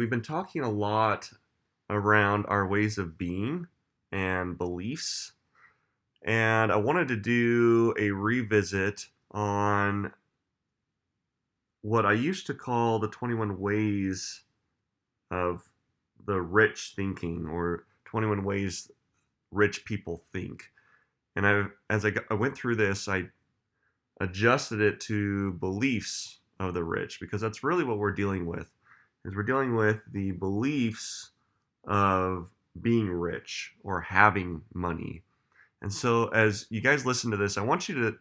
we've been talking a lot around our ways of being and beliefs, and I wanted to do a revisit on what I used to call the 21 ways of the rich thinking, or 21 ways rich people think. And I went through this, I adjusted it to beliefs of the rich, because that's really what we're dealing with. Is we're dealing with the beliefs of being rich or having money. And so as you guys listen to this, I want you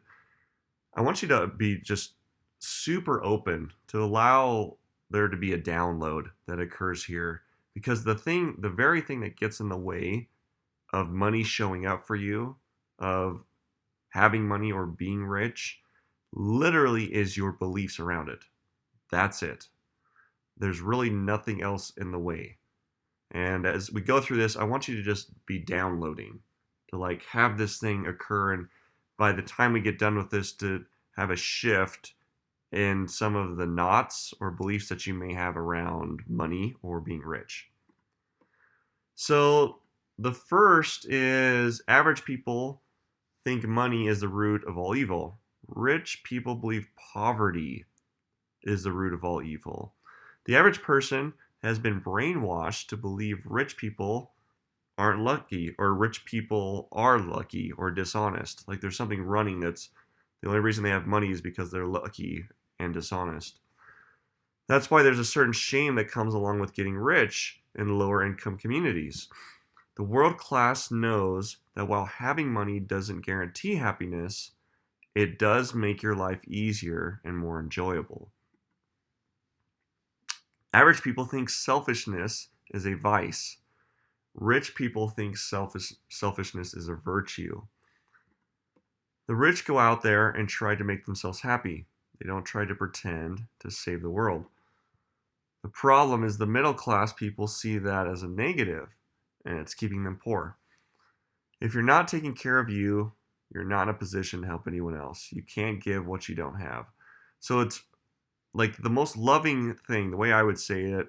to be just super open to allow there to be a download that occurs here, because the very thing that gets in the way of money showing up for you, of having money or being rich, literally is your beliefs around it. That's it. There's really nothing else in the way. And as we go through this, I want you to just be downloading, to like have this thing occur. And by the time we get done with this, to have a shift in some of the knots or beliefs that you may have around money or being rich. So the first is average people think money is the root of all evil. Rich people believe poverty is the root of all evil. The average person has been brainwashed to believe rich people aren't lucky, or rich people are lucky or dishonest. Like there's something running that's the only reason they have money is because they're lucky and dishonest. That's why there's a certain shame that comes along with getting rich in lower income communities. The world class knows that while having money doesn't guarantee happiness, it does make your life easier and more enjoyable. Average people think selfishness is a vice. Rich people think selfishness is a virtue. The rich go out there and try to make themselves happy. They don't try to pretend to save the world. The problem is the middle class people see that as a negative, and it's keeping them poor. If you're not taking care of you, you're not in a position to help anyone else. You can't give what you don't have. So it's like the most loving thing, the way I would say it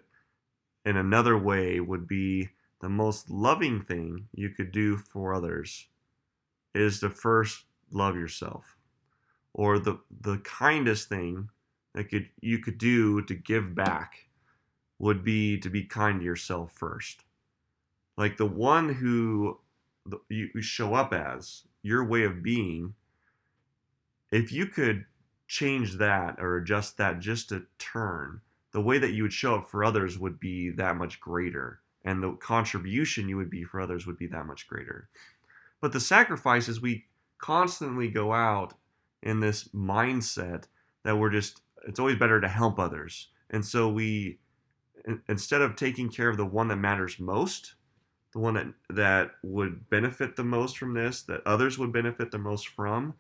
in another way would be, the most loving thing you could do for others is to first love yourself. Or the kindest thing that you could do to give back would be to be kind to yourself first. Like the one who you show up as, your way of being, if you could change that or adjust that just a turn, the way that you would show up for others would be that much greater. And the contribution you would be for others would be that much greater. But the sacrifice is we constantly go out in this mindset that it's always better to help others. And so instead of taking care of the one that matters most, the one that would benefit the most from this, that others would benefit the most from,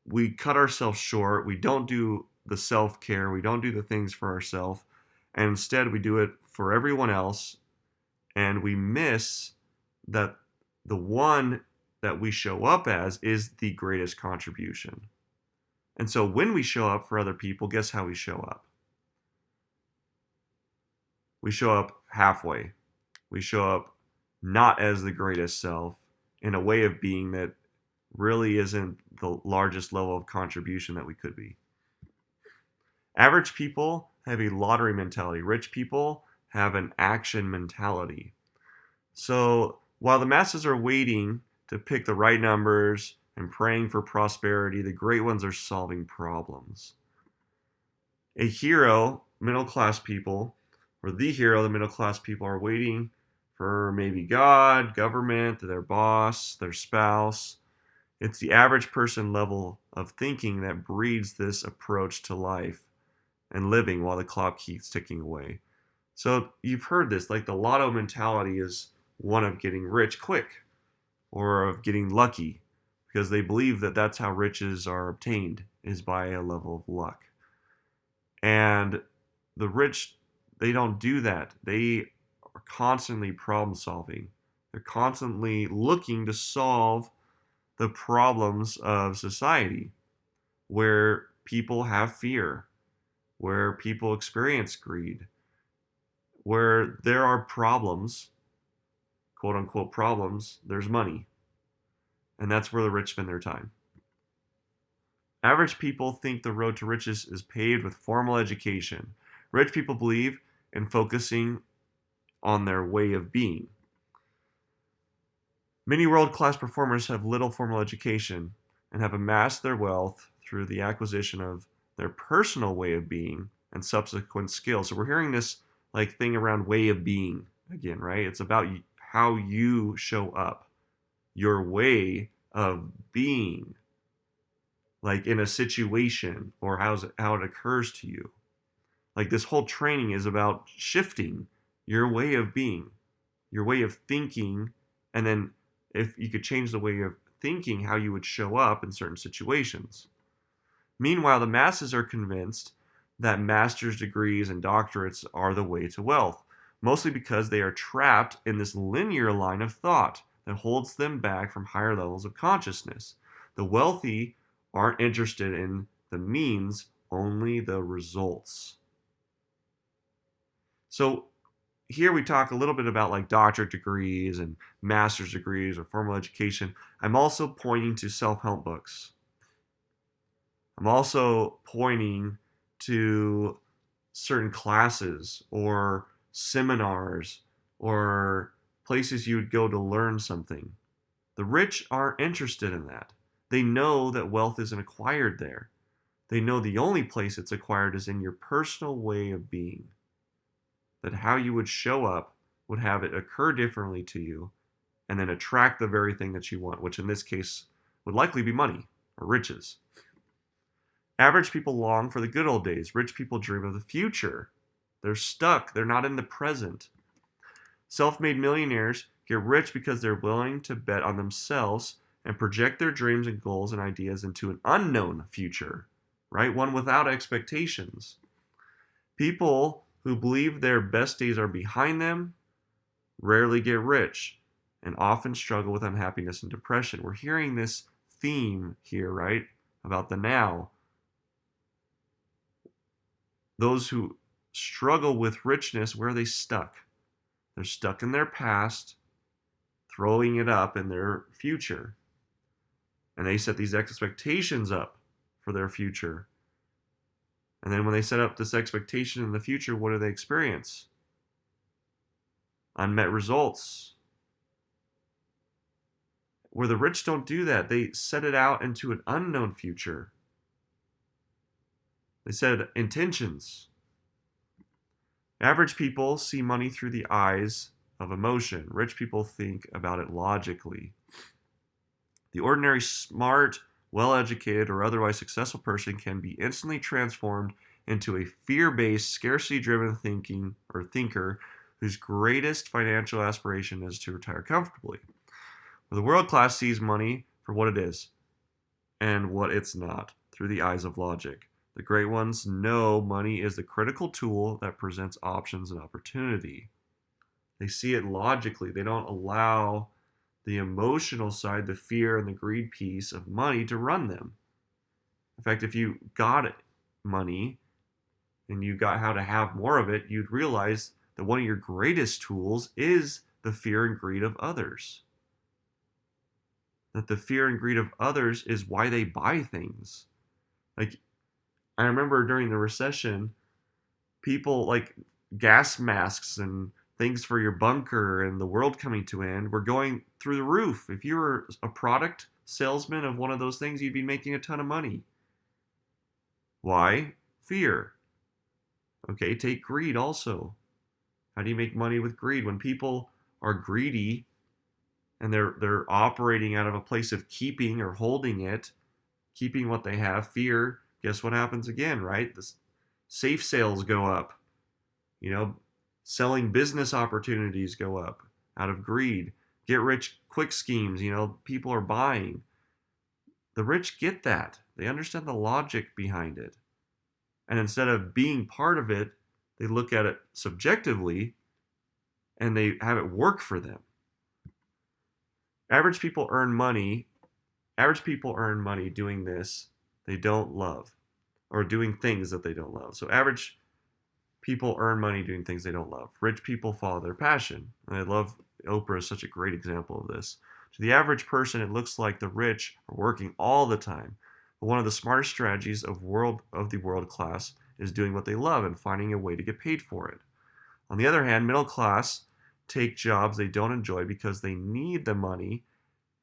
we cut ourselves short. We don't do the self-care. We don't do the things for ourselves. And instead, we do it for everyone else. And we miss that the one that we show up as is the greatest contribution. And so when we show up for other people, guess how we show up? We show up halfway. We show up not as the greatest self, in a way of being that really isn't the largest level of contribution that we could be. Average people have a lottery mentality. Rich people have an action mentality. So while the masses are waiting to pick the right numbers and praying for prosperity, the great ones are solving problems. A hero, middle class people, or the hero, the middle class people, are waiting for maybe God, government, their boss, their spouse. It's the average person level of thinking that breeds this approach to life and living while the clock keeps ticking away. So you've heard this, like the lotto mentality is one of getting rich quick or of getting lucky, because they believe that that's how riches are obtained, is by a level of luck. And the rich, they don't do that. They are constantly problem solving. They're constantly looking to solve the problems of society, where people have fear, where people experience greed, Where there are problems, quote unquote problems, there's money. And that's where the rich spend their time. Average people think the road to riches is paved with formal education. Rich people believe in focusing on their way of being. Many world class performers have little formal education and have amassed their wealth through the acquisition of their personal way of being and subsequent skills. So we're hearing this like thing around way of being again, right? It's about how you show up, your way of being, like in a situation or how it occurs to you. Like this whole training is about shifting your way of being, your way of thinking, and then if you could change the way of thinking, how you would show up in certain situations. Meanwhile, the masses are convinced that master's degrees and doctorates are the way to wealth, mostly because they are trapped in this linear line of thought that holds them back from higher levels of consciousness. The wealthy aren't interested in the means, only the results. So here we talk a little bit about like doctorate degrees and master's degrees or formal education. I'm also pointing to self-help books. I'm also pointing to certain classes or seminars or places you would go to learn something. The rich aren't interested in that. They know that wealth isn't acquired there. They know the only place it's acquired is in your personal way of being. That how you would show up would have it occur differently to you and then attract the very thing that you want, which in this case would likely be money or riches. Average people long for the good old days. Rich people dream of the future. They're stuck. They're not in the present. Self-made millionaires get rich because they're willing to bet on themselves and project their dreams and goals and ideas into an unknown future, right? One without expectations. People who believe their best days are behind them rarely get rich and often struggle with unhappiness and depression. We're hearing this theme here, right? About the now. Those who struggle with richness, where are they stuck? They're stuck in their past, throwing it up in their future. And they set these expectations up for their future. And then when they set up this expectation in the future, what do they experience? Unmet results. Where the rich don't do that, they set it out into an unknown future. They set intentions. Average people see money through the eyes of emotion. Rich people think about it logically. The ordinary smart, well-educated, or otherwise successful person can be instantly transformed into a fear-based, scarcity-driven thinker whose greatest financial aspiration is to retire comfortably. The world class sees money for what it is and what it's not through the eyes of logic. The great ones know money is the critical tool that presents options and opportunity. They see it logically. They don't allow the emotional side, the fear and the greed piece of money to run them. In fact, if you got money and you got how to have more of it, you'd realize that one of your greatest tools is the fear and greed of others. That the fear and greed of others is why they buy things. Like, I remember during the recession, people like gas masks and things for your bunker and the world coming to end were going through the roof. If you were a product salesman of one of those things, you'd be making a ton of money. Why? Fear. Okay, take greed also. How do you make money with greed? When people are greedy and they're operating out of a place of keeping or holding it, keeping what they have, fear, guess what happens again, right? The safe sales go up. Selling business opportunities go up out of greed. Get rich quick schemes, people are buying. The rich get that. They understand the logic behind it. And instead of being part of it, they look at it subjectively and they have it work for them. Average people earn money doing this they don't love or doing things that they don't love. So average people earn money doing things they don't love. Rich people follow their passion. And I love Oprah is such a great example of this. To the average person, it looks like the rich are working all the time. But one of the smartest strategies of the world class is doing what they love and finding a way to get paid for it. On the other hand, middle class take jobs they don't enjoy because they need the money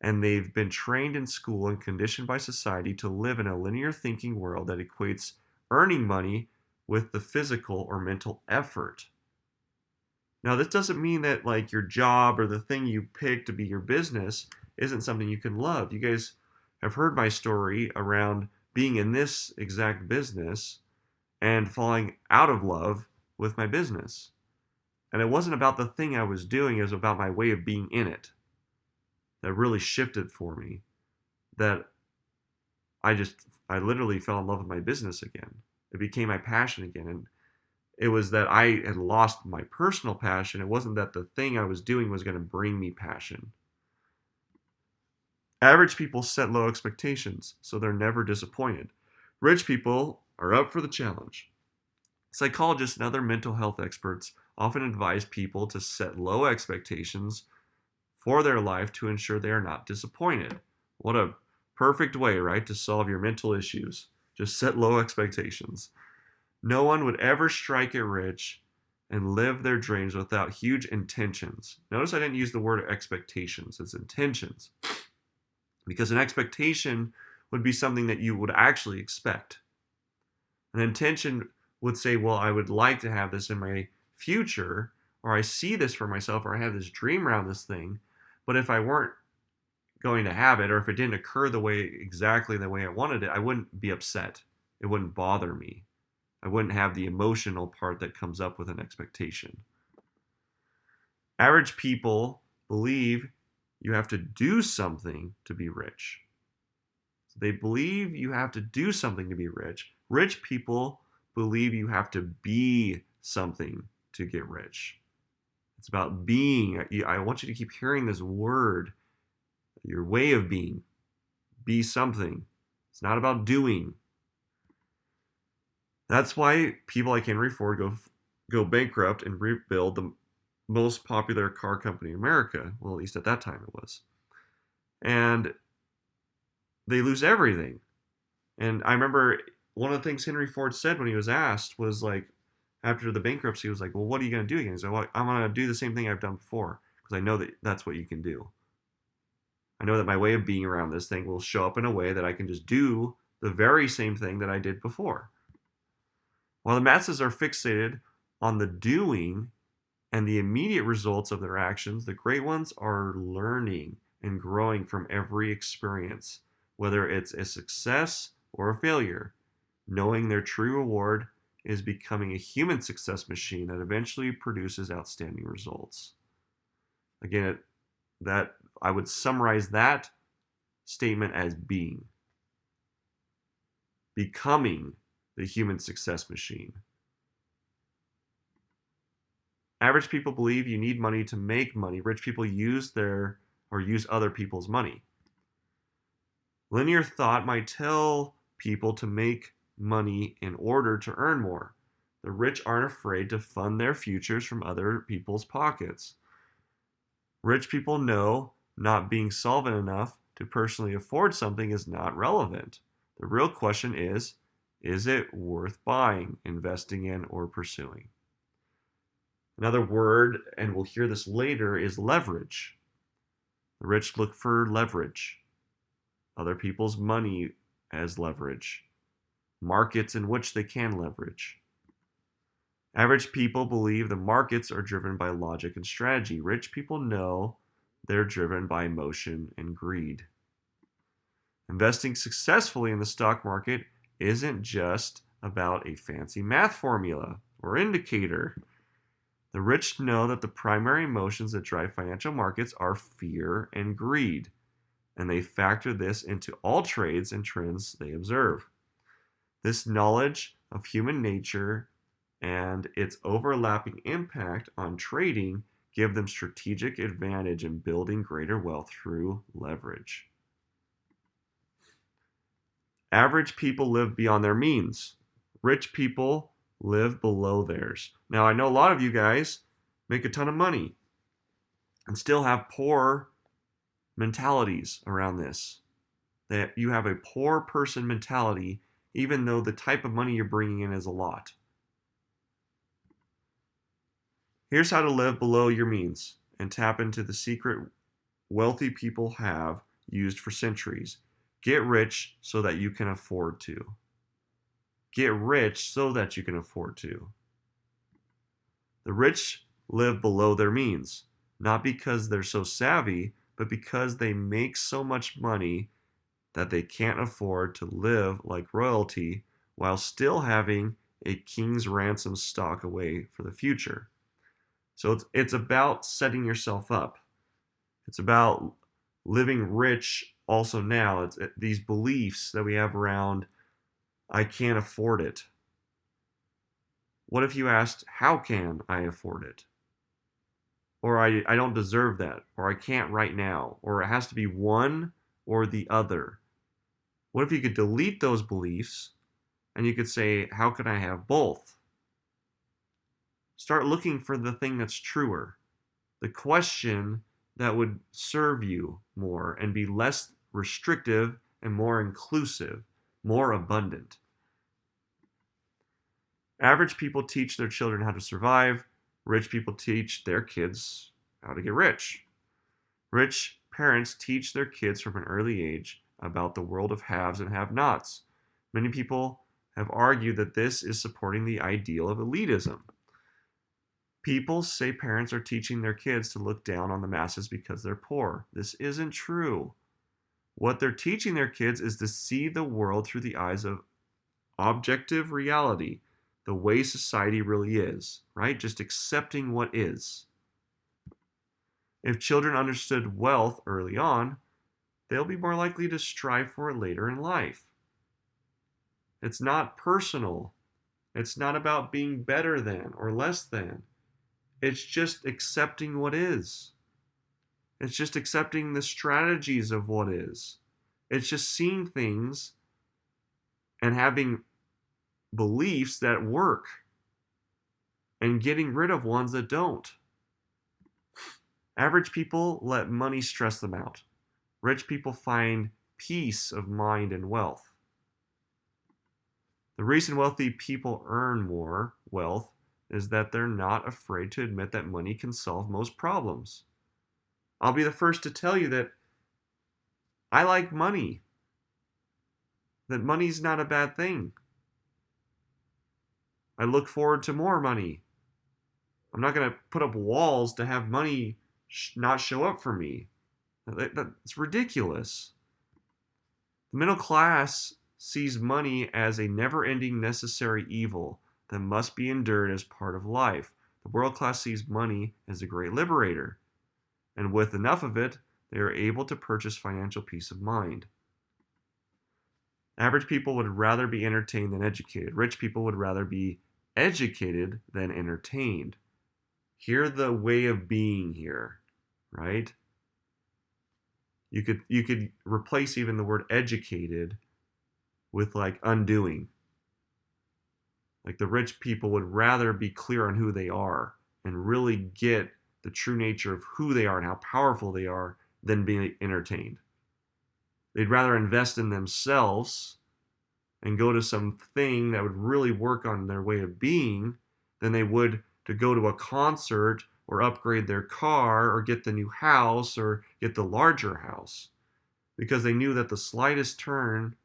and they've been trained in school and conditioned by society to live in a linear thinking world that equates earning money with the physical or mental effort. Now, this doesn't mean that like your job or the thing you pick to be your business isn't something you can love. You guys have heard my story around being in this exact business and falling out of love with my business. And it wasn't about the thing I was doing, it was about my way of being in it that really shifted for me. That I literally fell in love with my business again. It became my passion again. And it was that I had lost my personal passion. It wasn't that the thing I was doing was going to bring me passion. Average people set low expectations, so they're never disappointed. Rich people are up for the challenge. Psychologists and other mental health experts often advise people to set low expectations for their life to ensure they are not disappointed. What a perfect way, right, to solve your mental issues. Just set low expectations. No one would ever strike it rich and live their dreams without huge intentions. Notice I didn't use the word expectations, it's intentions. Because an expectation would be something that you would actually expect. An intention would say, well, I would like to have this in my future, or I see this for myself, or I have this dream around this thing. But if I weren't going to have it, or if it didn't occur exactly the way I wanted it, I wouldn't be upset. It wouldn't bother me. I wouldn't have the emotional part that comes up with an expectation. Average people believe you have to do something to be rich. So they believe you have to do something to be rich. Rich people believe you have to be something to get rich. It's about being. I want you to keep hearing this word, your way of being. Be something. It's not about doing. That's why people like Henry Ford go bankrupt and rebuild the most popular car company in America. Well, at least at that time it was. And they lose everything. And I remember one of the things Henry Ford said when he was asked was like, after the bankruptcy, he was like, well, what are you going to do again? He said, well, I'm going to do the same thing I've done before because I know that that's what you can do. I know that my way of being around this thing will show up in a way that I can just do the very same thing that I did before. While the masses are fixated on the doing and the immediate results of their actions, the great ones are learning and growing from every experience, whether it's a success or a failure. Knowing their true reward is becoming a human success machine that eventually produces outstanding results. Again, that I would summarize that statement as becoming the human success machine. Average people believe you need money to make money. Rich people use other people's money. Linear thought might tell people to make money in order to earn more. The rich aren't afraid to fund their futures from other people's pockets. Rich people know not being solvent enough to personally afford something is not relevant. The real question is it worth buying, investing in, or pursuing? Another word, and we'll hear this later, is leverage. The rich look for leverage. Other people's money as leverage. Markets in which they can leverage. Average people believe the markets are driven by logic and strategy. Rich people know they're driven by emotion and greed. Investing successfully in the stock market isn't just about a fancy math formula or indicator. The rich know that the primary emotions that drive financial markets are fear and greed, and they factor this into all trades and trends they observe. This knowledge of human nature and its overlapping impact on trading give them strategic advantage in building greater wealth through leverage. Average people live beyond their means. Rich people live below theirs. Now, I know a lot of you guys make a ton of money and still have poor mentalities around this. That you have a poor person mentality, even though the type of money you're bringing in is a lot. Here's how to live below your means and tap into the secret wealthy people have used for centuries. Get rich so that you can afford to. Get rich so that you can afford to. The rich live below their means, not because they're so savvy, but because they make so much money that they can't afford to live like royalty while still having a king's ransom stock away for the future. So it's about setting yourself up. It's about living rich also now. It's these beliefs that we have around, I can't afford it. What if you asked, how can I afford it? Or I don't deserve that, or I can't right now, or it has to be one or the other. What if you could delete those beliefs and you could say, how can I have both? Start looking for the thing that's truer, the question that would serve you more and be less restrictive and more inclusive, more abundant. Average people teach their children how to survive. Rich people teach their kids how to get rich. Rich parents teach their kids from an early age about the world of haves and have-nots. Many people have argued that this is supporting the ideal of elitism. People say parents are teaching their kids to look down on the masses because they're poor. This isn't true. What they're teaching their kids is to see the world through the eyes of objective reality, the way society really is, right? Just accepting what is. If children understood wealth early on, they'll be more likely to strive for it later in life. It's not personal. It's not about being better than or less than. It's just accepting what is. It's just accepting the strategies of what is. It's just seeing things and having beliefs that work and getting rid of ones that don't. Average people let money stress them out. Rich people find peace of mind and wealth. The reason wealthy people earn more wealth is that they're not afraid to admit that money can solve most problems. I'll be the first to tell you that I like money, that money's not a bad thing. I look forward to more money. I'm not going to put up walls to have money not show up for me. That's ridiculous. The middle class sees money as a never-ending necessary evil that must be endured as part of life. The world class sees money as a great liberator, and with enough of it, they are able to purchase financial peace of mind. Average people would rather be entertained than educated. Rich people would rather be educated than entertained. Hear the way of being here, right? You could replace even the word educated with like undoing. Like the rich people would rather be clear on who they are and really get the true nature of who they are and how powerful they are than being entertained. They'd rather invest in themselves and go to something that would really work on their way of being than they would to go to a concert or upgrade their car or get the new house or get the larger house, because they knew that the slightest turn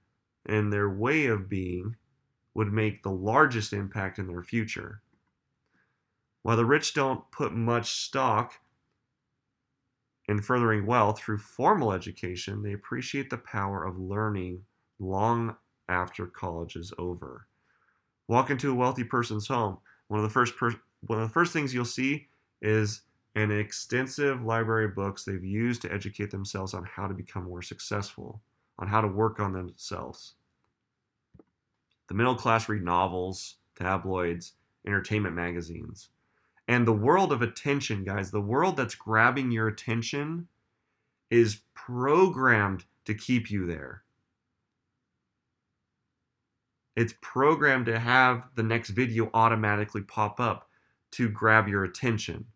in their way of being would make the largest impact in their future. While the rich don't put much stock in furthering wealth through formal education, they appreciate the power of learning long after college is over. Walk into a wealthy person's home. One of the first things you'll see is an extensive library of books they've used to educate themselves on how to become more successful, on how to work on themselves. The middle class read novels, tabloids, entertainment magazines. And the world of attention, guys, the world that's grabbing your attention is programmed to keep you there. It's programmed to have the next video automatically pop up to grab your attention.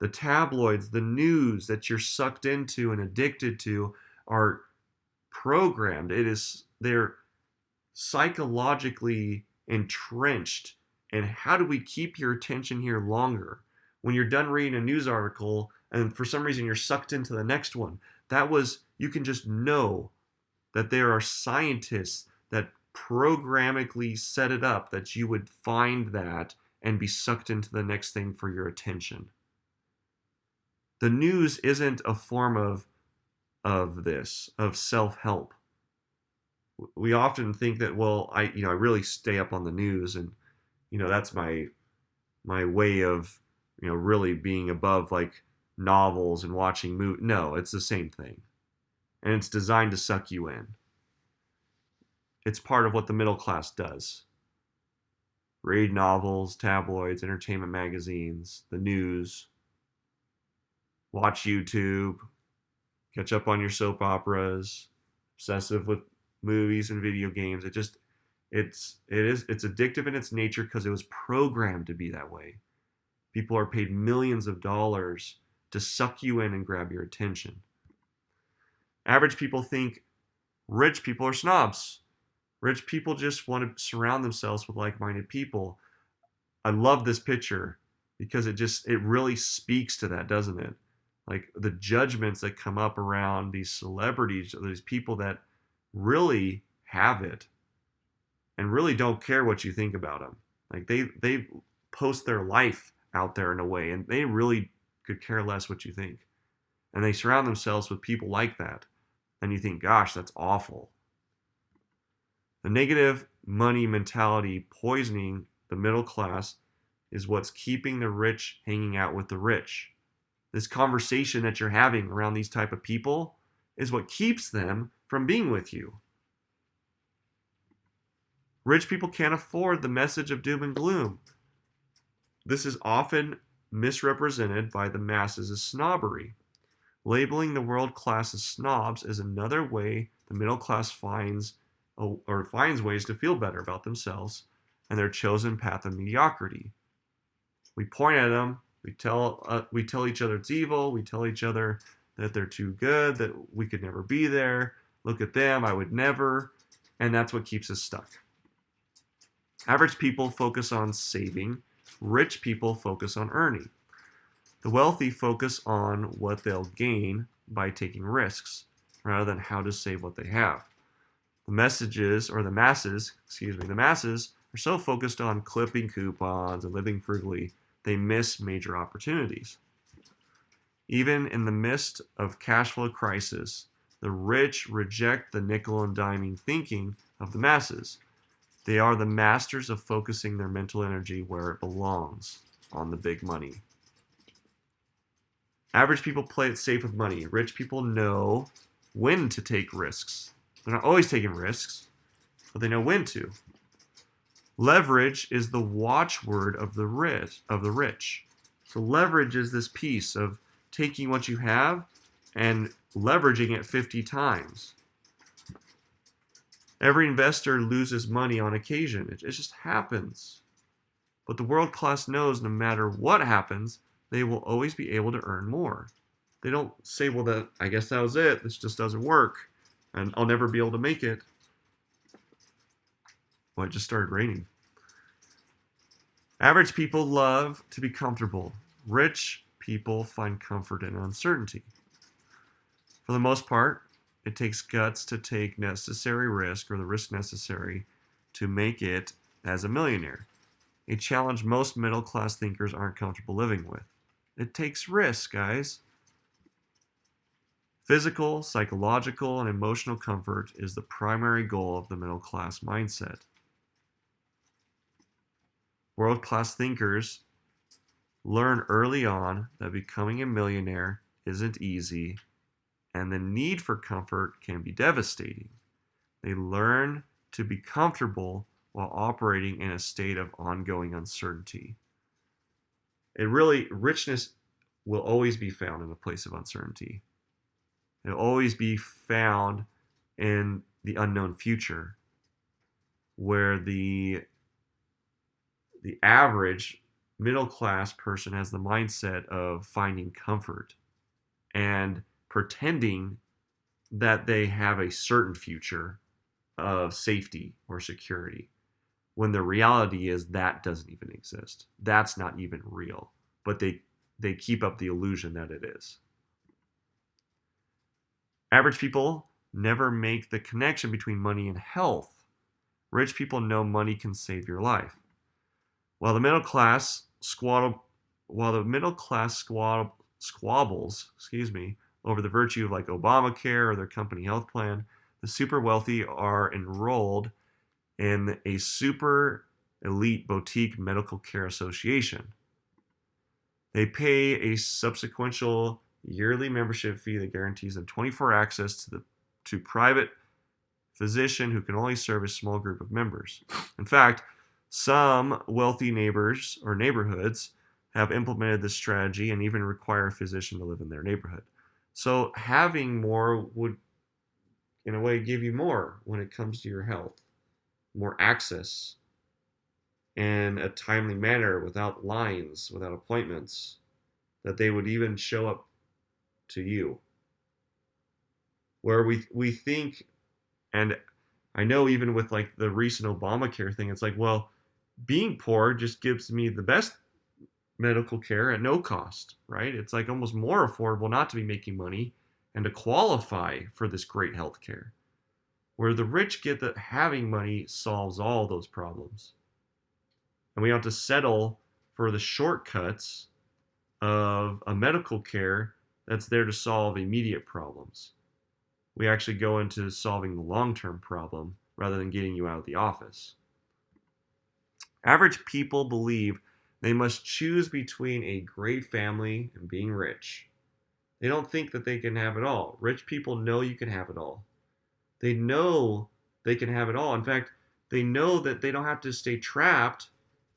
The tabloids, the news that you're sucked into and addicted to are programmed. They're psychologically entrenched. And how do we keep your attention here longer? When you're done reading a news article and for some reason you're sucked into the next one, you can just know that there are scientists that programmatically set it up that you would find that and be sucked into the next thing for your attention. The news isn't a form of self-help. We often think that, well, I really stay up on the news, and that's my way of really being above like novels and watching movies. No, it's the same thing, and it's designed to suck you in. It's part of what the middle class does. Read novels, tabloids, entertainment magazines, the news, watch YouTube, catch up on your soap operas, obsessive with movies and video games. It's addictive in its nature because it was programmed to be that way. People are paid millions of dollars to suck you in and grab your attention. Average people think rich people are snobs. Rich people just want to surround themselves with like-minded people. I love this picture because it really speaks to that, doesn't it? Like the judgments that come up around these celebrities, these people that really have it and really don't care what you think about them. Like they post their life out there in a way, and they really could care less what you think. And they surround themselves with people like that. And you think, gosh, that's awful. The negative money mentality poisoning the middle class is what's keeping the rich hanging out with the rich. This conversation that you're having around these type of people is what keeps them from being with you. Rich people can't afford the message of doom and gloom. This is often misrepresented by the masses as snobbery. Labeling the world class as snobs is another way the middle class finds ways to feel better about themselves and their chosen path of mediocrity. We point at them, we tell each other it's evil, we tell each other that they're too good, that we could never be there, look at them, I would never, and that's what keeps us stuck. Average people focus on saving, rich people focus on earning. The wealthy focus on what they'll gain by taking risks, rather than how to save what they have. The masses are so focused on clipping coupons and living frugally, they miss major opportunities. Even in the midst of cash flow crisis, the rich reject the nickel and diming thinking of the masses. They are the masters of focusing their mental energy where it belongs, on the big money. Average people play it safe with money. Rich people know when to take risks. They're not always taking risks, but they know when to. Leverage is the watchword of the rich. So leverage is this piece of taking what you have and leveraging it 50 times. Every investor loses money on occasion. It just happens. But the world class knows no matter what happens, they will always be able to earn more. They don't say, well, I guess that was it. This just doesn't work, and I'll never be able to make it. Well, it just started raining. Average people love to be comfortable. Rich people find comfort in uncertainty. For the most part, it takes guts to take necessary risk or the risk necessary to make it as a millionaire. A challenge most middle-class thinkers aren't comfortable living with. It takes risk, guys. Physical, psychological, and emotional comfort is the primary goal of the middle-class mindset. World-class thinkers learn early on that becoming a millionaire isn't easy, and the need for comfort can be devastating. They learn to be comfortable while operating in a state of ongoing uncertainty. Richness will always be found in a place of uncertainty. It'll always be found in the unknown future. where the average middle class person has the mindset of finding comfort and pretending that they have a certain future of safety or security, when the reality is that doesn't even exist. That's not even real. But they keep up the illusion that it is. Average people never make the connection between money and health. Rich people know money can save your life. While the middle class squabbles, over the virtue of like Obamacare or their company health plan, the super wealthy are enrolled in a super elite boutique medical care association. They pay a subsequential yearly membership fee that guarantees them 24 access to private physician who can only serve a small group of members. In fact, some wealthy neighbors or neighborhoods have implemented this strategy and even require a physician to live in their neighborhood. So having more would, in a way, give you more when it comes to your health, more access in a timely manner without lines, without appointments, that they would even show up to you. Where we think, and I know even with like the recent Obamacare thing, it's like, well, being poor just gives me the best medical care at no cost, right? It's like almost more affordable not to be making money and to qualify for this great health care. Where the rich get that having money solves all those problems. And we have to settle for the shortcuts of a medical care that's there to solve immediate problems. We actually go into solving the long-term problem rather than getting you out of the office. Average people believe they must choose between a great family and being rich. They don't think that they can have it all. Rich people know you can have it all. They know they can have it all. In fact, they know that they don't have to stay trapped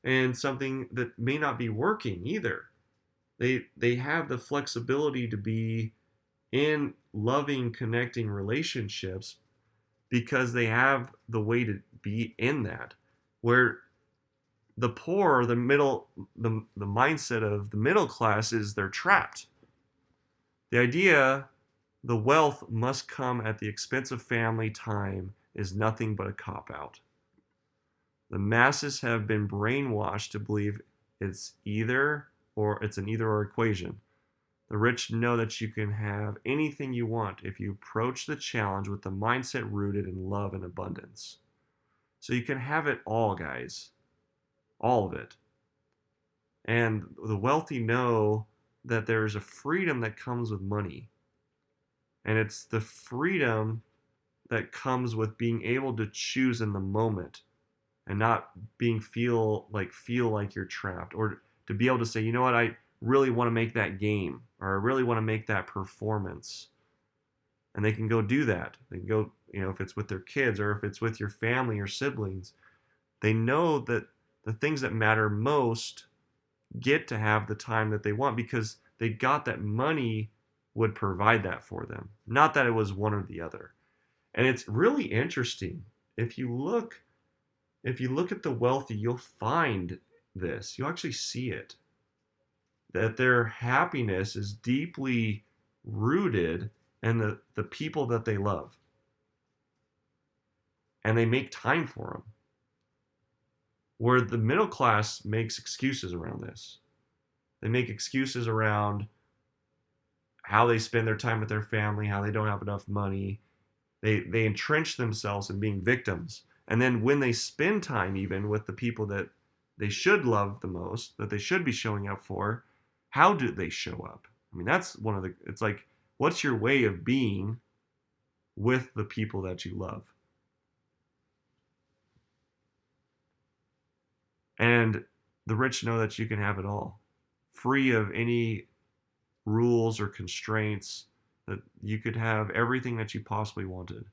in something that may not be working either. They have the flexibility to be in loving, connecting relationships because they have the way to be in that. Where the poor, the mindset of the middle class is they're trapped. The idea the wealth must come at the expense of family time is nothing but a cop-out. The masses have been brainwashed to believe it's an either or equation. The rich know that you can have anything you want if you approach the challenge with the mindset rooted in love and abundance. So you can have it all, guys. All of it. And the wealthy know that there is a freedom that comes with money. And it's the freedom that comes with being able to choose in the moment and not feel like you're trapped, or to be able to say, you know what, I really want to make that game, or I really want to make that performance. And they can go do that. They can go, if it's with their kids or if it's with your family or siblings, they know that the things that matter most get to have the time that they want because they got that money would provide that for them. Not that it was one or the other. And it's really interesting. If you look at the wealthy, you'll find this. You'll actually see it. That their happiness is deeply rooted in the people that they love. And they make time for them. Where the middle class makes excuses around this. They make excuses around how they spend their time with their family, how they don't have enough money. They entrench themselves in being victims. And then when they spend time even with the people that they should love the most, that they should be showing up for, how do they show up? I mean, that's it's like, what's your way of being with the people that you love? And the rich know that you can have it all, free of any rules or constraints, that you could have everything that you possibly wanted.